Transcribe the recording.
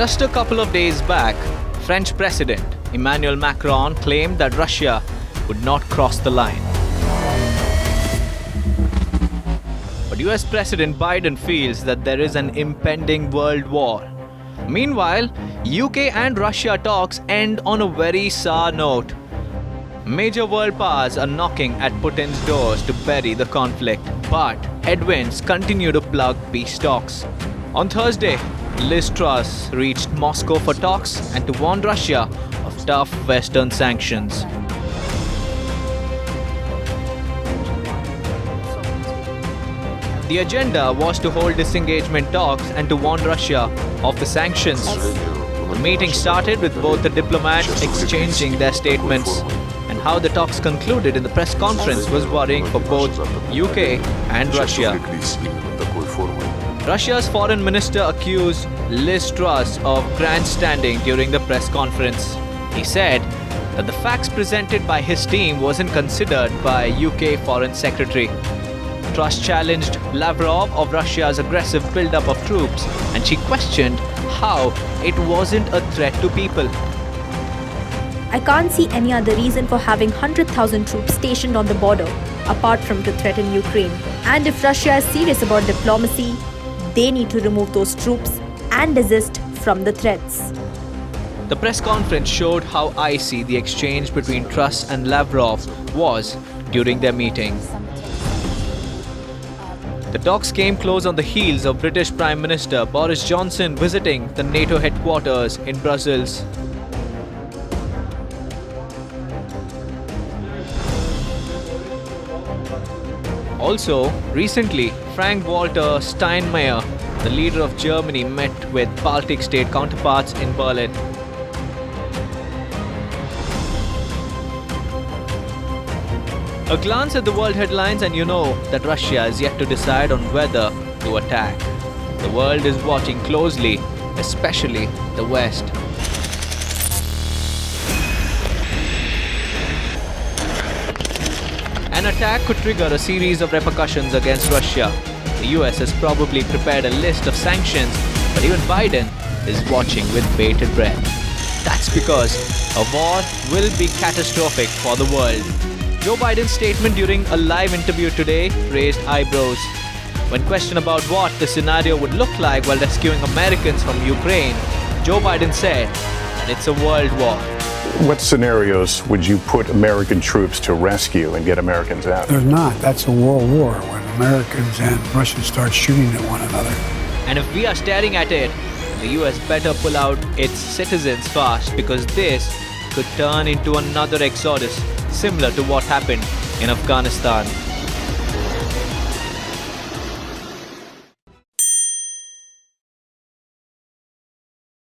Just a couple of days back, French President Emmanuel Macron claimed that Russia would not cross the line. But US President Biden feels that there is an impending world war. Meanwhile, UK and Russia talks end on a very sour note. Major world powers are knocking at Putin's doors to bury the conflict, but headwinds continue to plug peace talks. On Thursday, Liz Truss reached Moscow for talks and to warn Russia of tough Western sanctions. The agenda was to hold disengagement talks and to warn Russia of the sanctions. The meeting started with both the diplomats exchanging their statements, and how the talks concluded in the press conference was worrying for both UK and Russia. Russia's foreign minister accused Liz Truss of grandstanding during the press conference. He said that the facts presented by his team wasn't considered by UK Foreign Secretary. Truss challenged Lavrov of Russia's aggressive buildup of troops, and she questioned how it wasn't a threat to people. I can't see any other reason for having 100,000 troops stationed on the border, apart from to threaten Ukraine. And if Russia is serious about diplomacy, they need to remove those troops and desist from the threats. The press conference showed how icy the exchange between Truss and Lavrov was during their meeting. The talks came close on the heels of British Prime Minister Boris Johnson visiting the NATO headquarters in Brussels. Also, recently, Frank-Walter Steinmeier, the leader of Germany, met with Baltic state counterparts in Berlin. A glance at the world headlines and you know that Russia is yet to decide on whether to attack. The world is watching closely, especially the West. An attack could trigger a series of repercussions against Russia. The US has probably prepared a list of sanctions, but even Biden is watching with bated breath. That's because a war will be catastrophic for the world. Joe Biden's statement during a live interview today raised eyebrows. When questioned about what the scenario would look like while rescuing Americans from Ukraine, Joe Biden said that it's a world war. What scenarios would you put American troops to rescue and get Americans out? There's not. That's a world war when Americans and Russians start shooting at one another. And if we are staring at it, the US better pull out its citizens fast, because this could turn into another exodus similar to what happened in Afghanistan.